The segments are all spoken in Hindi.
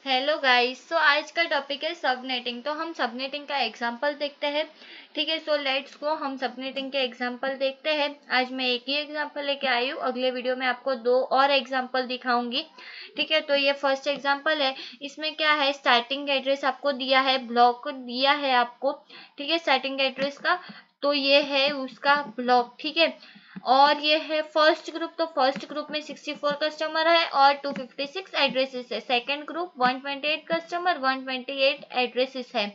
Hello guys. सो आज का टॉपिक है सबनेटिंग। तो हम सबनेटिंग का एग्जांपल देखते हैं। ठीक है, सो लेट्स गो, हम सबनेटिंग के एग्जांपल देखते हैं। आज मैं एक ही एग्जांपल लेके आई हूँ, अगले वीडियो में आपको 2 और एग्जांपल दिखाऊंगी। ठीक है, तो ये फर्स्ट एग्जांपल है। इसमें क्या है, स्टार्टिंग एड्रेस आपको दिया है, ब्लॉक दिया है आपको। ठीक है, स्टार्टिंग एड्रेस का, तो ये है उसका ब्लॉक। ठीक है, और ये है फर्स्ट ग्रुप। तो फर्स्ट ग्रुप में 64 कस्टमर है और 256 एड्रेसेस है। सेकंड ग्रुप 128 कस्टमर, 128 एड्रेसेस है।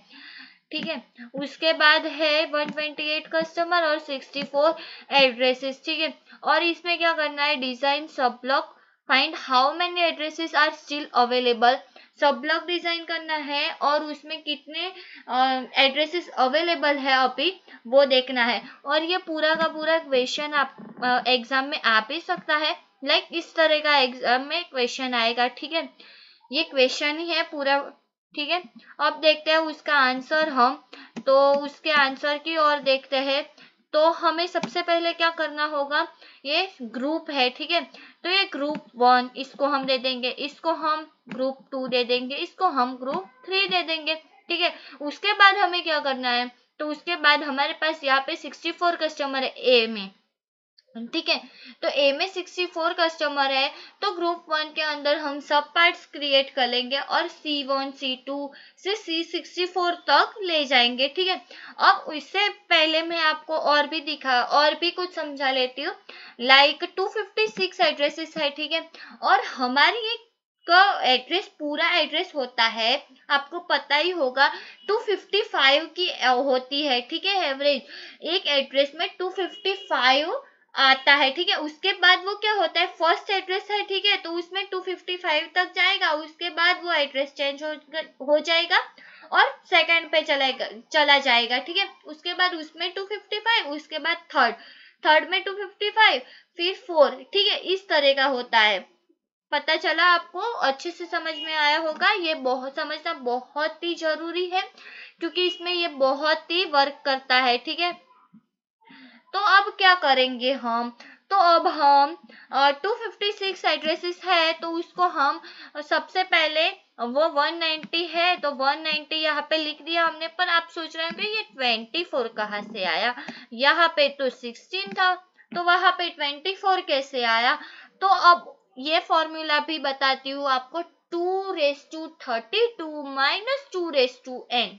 ठीक है, उसके बाद है 128 कस्टमर और 64 एड्रेसेस। ठीक है, और इसमें क्या करना है, design sub block, find how many addresses are still available. Sub block design करना है और उसमें कितने एड्रेसेस अवेलेबल है अभी वो देखना है। और ये पूरा का पूरा क्वेश्चन आप एग्जाम में आ भी सकता है। लाइक इस तरह का एग्जाम में क्वेश्चन आएगा। ठीक है, ये क्वेश्चन ही है पूरा। ठीक है, अब देखते हैं उसका आंसर हम। तो उसके आंसर की ओर देखते हैं। तो हमें सबसे पहले क्या करना होगा, ये ग्रुप है। ठीक है, तो ये ग्रुप 1 इसको हम दे देंगे, इसको हम ग्रुप 2 दे देंगे, इसको हम ग्रुप 3 दे देंगे। ठीक है, उसके बाद हमें क्या करना है, तो उसके बाद हमारे पास यहाँ पे 64 कस्टमर है ए में। ठीक है, तो ए में 64 कस्टमर है, तो ग्रुप 1 के अंदर हम सब पार्ट्स क्रिएट कर लेंगे और C1 C2 से C64 तक ले जाएंगे। ठीक है, अब इससे पहले मैं आपको और भी कुछ समझा लेती हूँ। लाइक 256 एड्रेसेस है। ठीक है, और हमारी एक का एड्रेस, पूरा एड्रेस होता है, आपको पता ही होगा 255 की होती है। ठीक है, एवरेज एक एड्रेस में 255 आता है। ठीक है, उसके बाद वो क्या होता है, फर्स्ट एड्रेस है। ठीक है, तो उसमें 255 तक जाएगा, उसके बाद वो एड्रेस चेंज हो जाएगा और सेकंड पे चला जाएगा। ठीक है, उसके बाद उसमें 255, उसके बाद थर्ड में 255, फिर 4। ठीक है, इस तरह का होता है। पता चला आपको, अच्छे से समझ में आया होगा। ये बहुत समझना बहुत ही जरूरी है, क्योंकि इसमें ये बहुत ही वर्क करता है। ठीक है, तो अब क्या करेंगे हम, तो अब हम 256 एड्रेसेस है, तो उसको हम सबसे पहले, वो 190 है तो 190 यहाँ पे लिख दिया हमने। पर आप सोच रहे होंगे ये 24 कहाँ से आया, यहाँ पे तो 16 था, तो वहां पे 24 कैसे आया। तो अब ये फॉर्मूला भी बताती हूँ आपको। 2 raised to 32 minus 2 raised to n,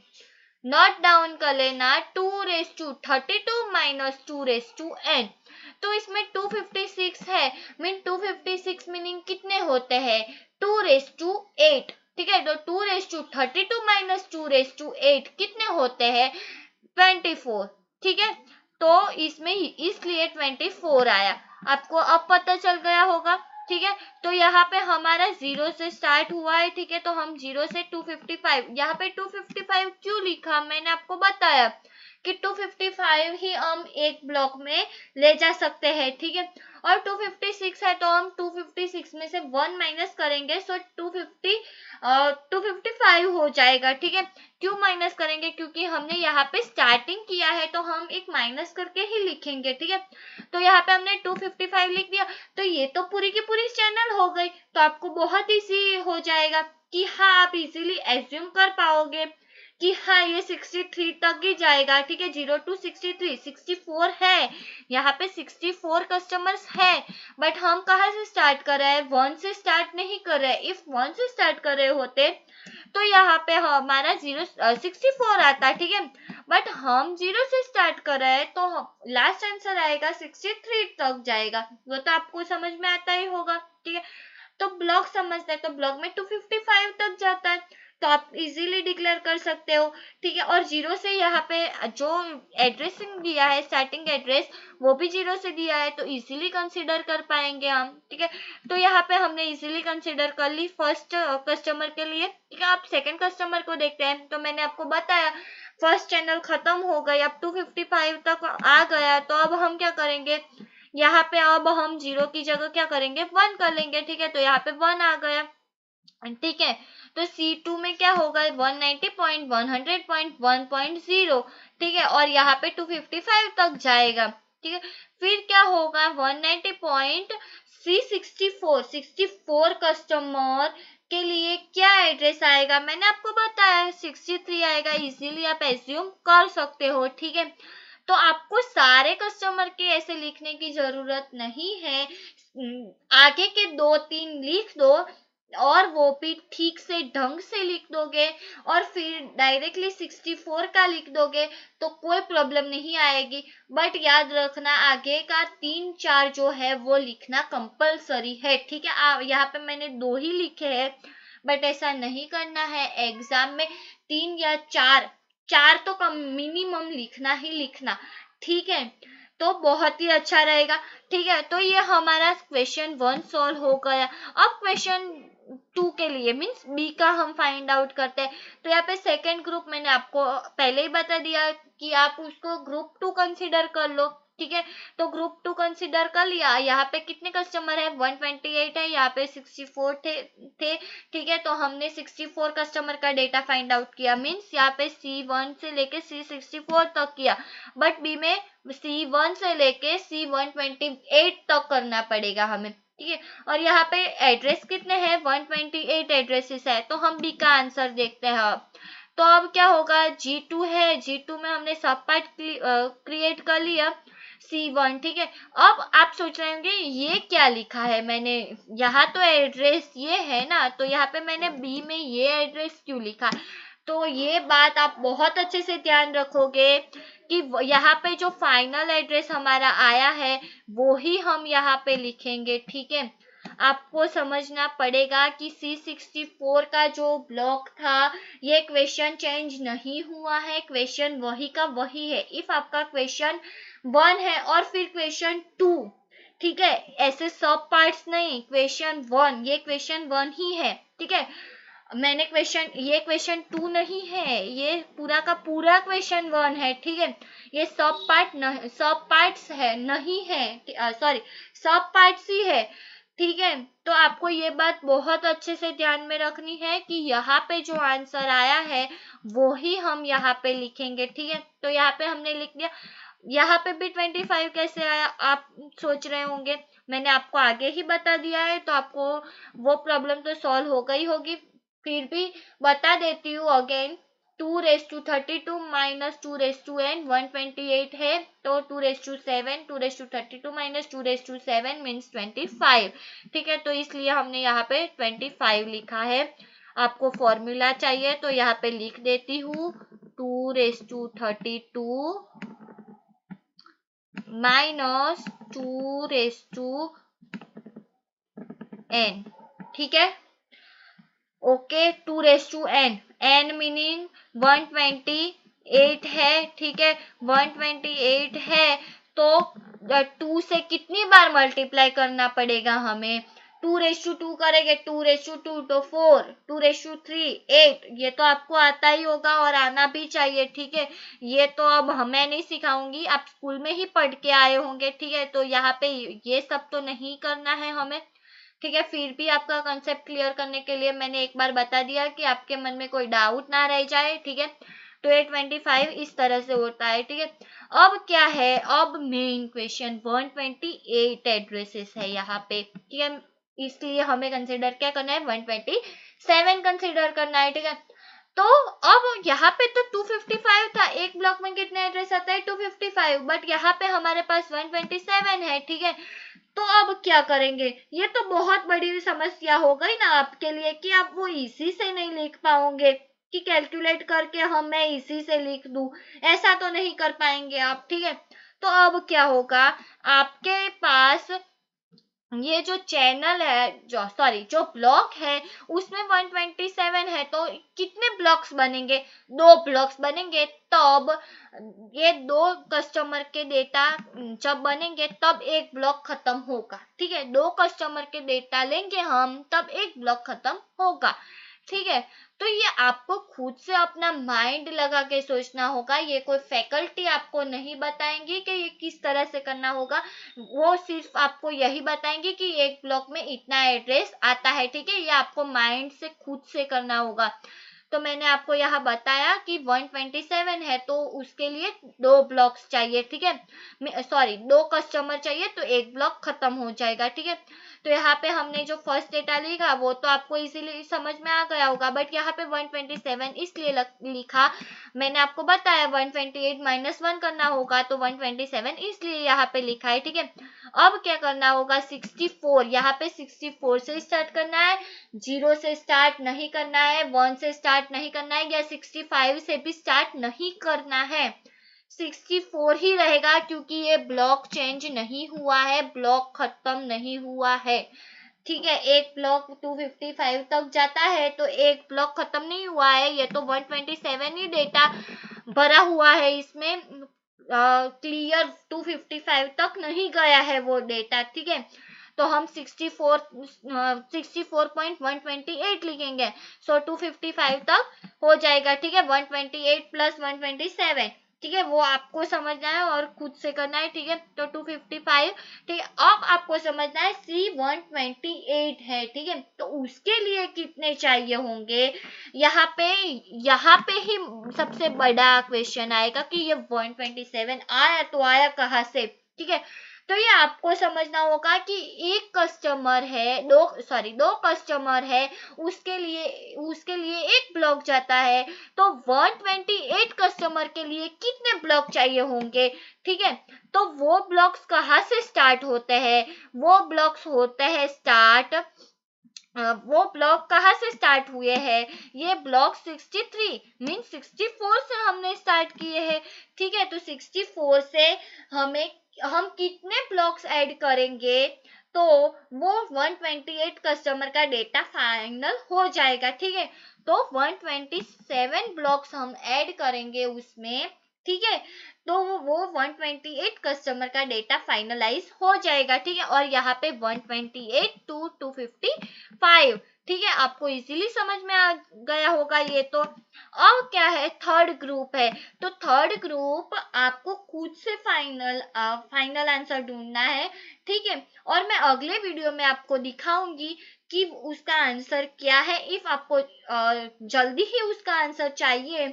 note down कर लेना। 2 raised to 32 minus 2 raised to n। तो इसमें 256 है, 256 मीनिंग कितने होते हैं, 2 raised to 8। ठीक है, तो 2 raised to 32 minus 2 raised to 8 कितने होते हैं, 24। ठीक है, तो इसमें इसलिए 24 आया। आपको अब पता चल गया होगा। ठीक है, तो यहाँ पे हमारा 0 से स्टार्ट हुआ है। ठीक है, तो हम 0 से 255, यहाँ पे 255 क्यों लिखा, मैंने आपको बताया कि 255 ही हम एक ब्लॉक में ले जा सकते हैं। ठीक है, और 256 है, तो हम 256 में से 1 माइनस करेंगे, सो 255 हो जाएगा। ठीक है, क्यों माइनस करेंगे, क्योंकि हमने यहाँ पे स्टार्टिंग किया है, तो हम एक माइनस करके ही लिखेंगे। ठीक है, तो यहाँ पे हमने 255 लिख दिया, तो ये तो पूरी की पूरी चैनल हो गई। तो आपको बहुत इजी हो जाएगा कि हाँ, आप इजीली एज्यूम कर पाओगे कि हाँ, ये 63 तक ही जाएगा। ठीक है, 0 to 63, 64 है, यहाँ पे 64 कस्टमर्स है। बट हम कहाँ से स्टार्ट कर रहे हैं, 1 से स्टार्ट नहीं कर रहे हैं। इफ 1 से स्टार्ट कर रहे होते तो यहाँ पे हमारा 64 आता। ठीक है, बट हम 0 से स्टार्ट कर रहे हैं, तो लास्ट आंसर आएगा 63 तक जाएगा। वो तो आपको समझ में आता ही होगा। ठीक है, तो ब्लॉक समझते हैं, तो ब्लॉक में 255 तक जाता है, तो आप इजीली डिक्लेयर कर सकते हो। ठीक है, और 0 से यहाँ पे जो एड्रेसिंग दिया है, स्टार्टिंग एड्रेस, वो भी 0 से दिया है, तो इजीली कंसीडर कर पाएंगे हम। ठीक है, तो यहाँ पे हमने इजीली कंसीडर कर ली फर्स्ट कस्टमर के लिए। ठीक है, आप सेकंड कस्टमर को देखते हैं। तो मैंने आपको बताया फर्स्ट चैनल खत्म हो गई, अब 255 तक आ गया, तो अब हम क्या करेंगे, यहाँ पे अब हम 0 की जगह क्या करेंगे, 1 कर लेंगे। ठीक है, तो यहाँ पे 1 आ गया। ठीक है, तो C2 में क्या होगा, 190.100.1.0। ठीक है, और यहाँ पे 255 तक जाएगा। ठीक है। फिर क्या होगा, 190.C64 कस्टमर के लिए क्या एड्रेस आएगा, मैंने आपको बताया 63 आएगा, इजीली आप एज्यूम कर सकते हो, ठीक है। तो आपको सारे कस्टमर के ऐसे लिखने की जरूरत नहीं है, आगे के 2-3 लिख दो और वो भी ठीक से ढंग से लिख दोगे और फिर डायरेक्टली 64 का लिख दोगे तो कोई प्रॉब्लम नहीं आएगी। बट याद रखना आगे का 3-4 जो है वो लिखना कंपलसरी है, ठीक है। यहाँ पे मैंने 2 ही लिखे हैं, बट ऐसा नहीं करना है। एग्जाम में 3 या 4 तो कम मिनिमम लिखना ही लिखना, ठीक है। तो बहुत ही अच्छा रहेगा, ठीक है। तो ये हमारा क्वेश्चन 1 सॉल्व हो गया। अब क्वेश्चन 2 के लिए मीन्स बी का हम फाइंड आउट करते हैं। तो यहाँ पे सेकेंड ग्रुप मैंने आपको पहले ही बता दिया कि आप उसको ग्रुप 2 कंसिडर कर लो, ठीक है। तो ग्रुप 2 कंसिडर कर लिया। यहाँ पे कितने कस्टमर है, 128 है, यहाँ पे 64 थे, ठीक है। तो हमने 64 कस्टमर का डेटा फाइंड आउट किया, मीन्स यहाँ पे C1 से लेके C64 तक किया, बट बी में C1 से लेके C128 तक करना पड़ेगा हमें, ठीक है। और यहाँ पे एड्रेस कितने हैं, 128 एड्रेसेस है। तो हम बी का आंसर देखते हैं अब। तो अब क्या होगा, G2 है, G2 में हमने सब पार्ट क्रिएट कर लिया, C1, ठीक है। अब आप सोच रहे होंगे ये क्या लिखा है मैंने, यहाँ तो एड्रेस ये है ना, तो यहाँ पे मैंने बी में ये एड्रेस क्यों लिखा। तो ये बात आप बहुत अच्छे से ध्यान रखोगे कि यहाँ पे जो फाइनल एड्रेस हमारा आया है वो ही हम यहाँ पे लिखेंगे, ठीक है। आपको समझना पड़ेगा कि C64 का जो ब्लॉक था ये क्वेश्चन चेंज नहीं हुआ है, क्वेश्चन वही का वही है। इफ आपका क्वेश्चन 1 है और फिर क्वेश्चन 2, ठीक है, ऐसे सब पार्ट्स नहीं, क्वेश्चन 1, ये क्वेश्चन 1 ही है, ठीक है। मैंने ये क्वेश्चन 2 नहीं है, ये पूरा का पूरा क्वेश्चन 1 है, ठीक है। ये सब पार्ट्स है नहीं है, सॉरी, सब पार्ट्स ही है, ठीक है। तो आपको ये बात बहुत अच्छे से ध्यान में रखनी है कि यहाँ पे जो आंसर आया है वो ही हम यहाँ पे लिखेंगे, ठीक है। तो यहाँ पे हमने लिख दिया। यहाँ पे भी 25 कैसे आया आप सोच रहे होंगे, मैंने आपको आगे ही बता दिया है, तो आपको वो प्रॉब्लम तो सॉल्व हो गई होगी। फिर भी बता देती हूँ अगेन, 2^32 माइनस 2^n 128 है, तो 2^7, 2^32 माइनस 2^7 मीन्स 25, ठीक है। तो इसलिए हमने यहाँ पे 25 लिखा है। आपको फॉर्मूला चाहिए तो यहाँ पे लिख देती हूँ, 2^32 माइनस 2^n, ठीक है। ओके, 2^n, n मीनिंग 128 है, ठीक है। 128 है तो 2 से कितनी बार मल्टीप्लाई करना पड़ेगा हमें, 2^2 करेंगे, 2^2 तो 4, 2^3 8, ये तो आपको आता ही होगा और आना भी चाहिए, ठीक है। ये तो अब मैं नहीं सिखाऊंगी, आप स्कूल में ही पढ़ के आए होंगे, ठीक है। तो यहाँ पे ये सब तो नहीं करना है हमें, ठीक है। फिर भी आपका कंसेप्ट क्लियर करने के लिए मैंने एक बार बता दिया कि आपके मन में कोई डाउट ना रह जाए, ठीक है। तो ये 25 इस तरह से होता है, ठीक है। अब क्या है, अब मेन क्वेश्चन 128 एड्रेसेस है यहाँ पे, ठीक है। इसलिए हमें कंसिडर क्या करना है, 127 कंसिडर करना है, ठीक है। तो अब यहाँ पे तो 255 था, एक ब्लॉक में कितने एड्रेस आता है, 255, बट यहाँ पे हमारे पास 127 है, ठीक है। तो अब क्या करेंगे, ये तो बहुत बड़ी समस्या हो गई ना आपके लिए कि आप वो इसी से नहीं लिख पाओगे कि कैलकुलेट करके मैं इसी से लिख दूं, ऐसा तो नहीं कर पाएंगे आप, ठीक है। तो अब क्या होगा, आपके पास ये जो चैनल है, जो ब्लॉक है उसमें 127 है, तो कितने ब्लॉक्स बनेंगे, 2 ब्लॉक्स बनेंगे। तब ये 2 कस्टमर के डेटा जब बनेंगे तब एक ब्लॉक खत्म होगा, ठीक है। 2 कस्टमर के डेटा लेंगे हम तब एक ब्लॉक खत्म होगा, ठीक है। तो ये आपको खुद से अपना माइंड लगा के सोचना होगा, ये कोई फैकल्टी आपको नहीं बताएंगी कि ये किस तरह से करना होगा, वो सिर्फ आपको यही बताएंगे कि एक ब्लॉक में इतना एड्रेस आता है, ठीक है। ये आपको माइंड से खुद से करना होगा। तो मैंने आपको यहाँ बताया कि 127 है तो उसके लिए 2 ब्लॉक्स चाहिए, ठीक है, सॉरी 2 कस्टमर चाहिए तो 1 ब्लॉक खत्म हो जाएगा, ठीक है। तो यहाँ पे हमने जो फर्स्ट डेटा लिखा वो तो आपको इजीली समझ में आ गया होगा, बट यहाँ पे 127 इसलिए लिखा, मैंने आपको बताया 128 माइनस 1 करना होगा तो 127 इसलिए यहाँ पे लिखा है, ठीक है। अब क्या करना होगा, 64 यहाँ पे 64 से स्टार्ट करना है, 0 से स्टार्ट नहीं करना है, 1 से स्टार्ट नहीं करना है, या 65 से भी स्टार्ट नहीं करना है, 64 ही रहेगा क्योंकि ये ब्लॉक चेंज नहीं हुआ है, ब्लॉक खत्म नहीं हुआ है, ठीक है। एक ब्लॉक 255 तक जाता है तो एक ब्लॉक खत्म नहीं हुआ है, ये तो 127 ही डेटा भरा हुआ है इसमें, क्लियर 255 तक नहीं गया है वो डेटा, ठीक है। तो हम 64.128 लिखेंगे, सो 255 तक हो जाएगा, ठीक है। 128 प्लस 127, ठीक है, वो आपको समझना है और खुद से करना है, ठीक है। तो 255, ठीक है। अब आपको समझना है C128 है, ठीक है, तो उसके लिए कितने चाहिए होंगे, यहाँ पे ही सबसे बड़ा क्वेश्चन आएगा कि ये 127 आया तो आया कहाँ से, ठीक है। तो ये आपको समझना होगा कि एक कस्टमर है, दो कस्टमर है, उसके लिए एक ब्लॉक जाता है, तो 128 कस्टमर के लिए कितने ब्लॉक चाहिए होंगे, ठीक है। तो वो ब्लॉक्स कहाँ से स्टार्ट होते हैं, वो ब्लॉक्स होते हैं स्टार्ट, वो ब्लॉक कहाँ से स्टार्ट हुए हैं, ये ब्लॉक 63 मीन 64 से हमने स्टार्ट किए हैं, ठीक है। तो 64 से हम कितने ब्लॉक्स ऐड करेंगे तो वो 128 कस्टमर का डेटा फाइनल हो जाएगा, ठीक है। तो 127 ब्लॉक्स हम ऐड करेंगे उसमें, ठीक है, तो वो 128 कस्टमर का डेटा फाइनलाइज हो जाएगा, ठीक है। और यहाँ पे 128 टू 255, ठीक है, आपको इजीली समझ में आ गया होगा ये तो। अब क्या है, थर्ड ग्रुप है, तो थर्ड ग्रुप आपको खुद से फाइनल आंसर ढूंढना है, ठीक है। और मैं अगले वीडियो में आपको दिखाऊंगी कि उसका आंसर क्या है। इफ आपको जल्दी ही उसका आंसर चाहिए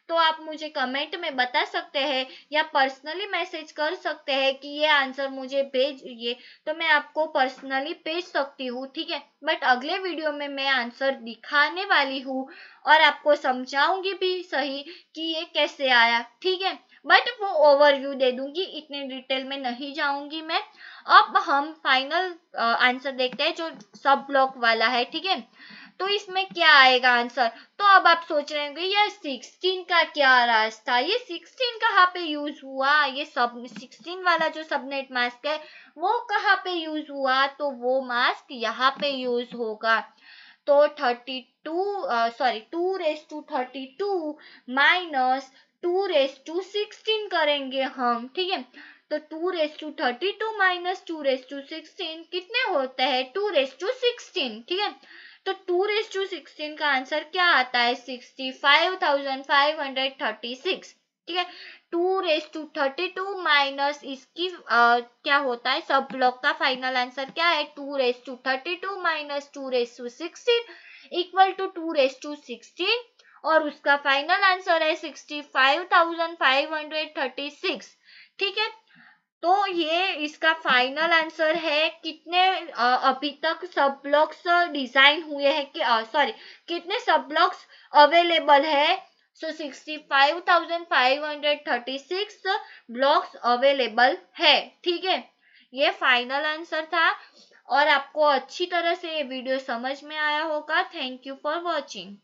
तो आप मुझे कमेंट में बता सकते हैं या पर्सनली मैसेज कर सकते हैं कि ये आंसर मुझे भेजिए, तो मैं आपको पर्सनली भेज सकती हूँ, ठीक है। बट अगले वीडियो में मैं आंसर दिखाने वाली हूँ और आपको समझाऊंगी भी सही कि ये कैसे आया, ठीक है। बट वो ओवरव्यू दे दूंगी, इतने डिटेल में नहीं जाऊंगी मैं। अब हम फाइनल आंसर देखते हैं जो सब ब्लॉक वाला है, ठीक है। तो इसमें क्या आएगा आंसर, तो अब आप सोच रहे होंगे यार 16 का क्या रास्ता, ये 16 कहाँ पे यूज हुआ, ये सब 16 वाला जो सबनेट मास्क है वो कहाँ पे यूज हुआ, तो वो मास्क यहाँ पे यूज होगा। तो 2 माइनस 2 16 करेंगे हम, ठीक है। तो 2 माइनस 2 कितने होते हैं, 2 ठीक है। तो 2 का आंसर क्या आता है, 65,536, ठीक है। 2 माइनस इसकी क्या होता है, सब ब्लॉक का फाइनल आंसर क्या है, 2 माइनस 2 इक्वल टू 2 और उसका फाइनल आंसर है 65,536, ठीक है। तो ये इसका फाइनल आंसर है। कितने अभी तक सब ब्लॉक्स डिजाइन हुए हैं कि सॉरी कितने सब ब्लॉक्स अवेलेबल है, सो 65,536 ब्लॉक्स अवेलेबल है, ठीक है। ये फाइनल आंसर था और आपको अच्छी तरह से ये वीडियो समझ में आया होगा। Thank you for watching.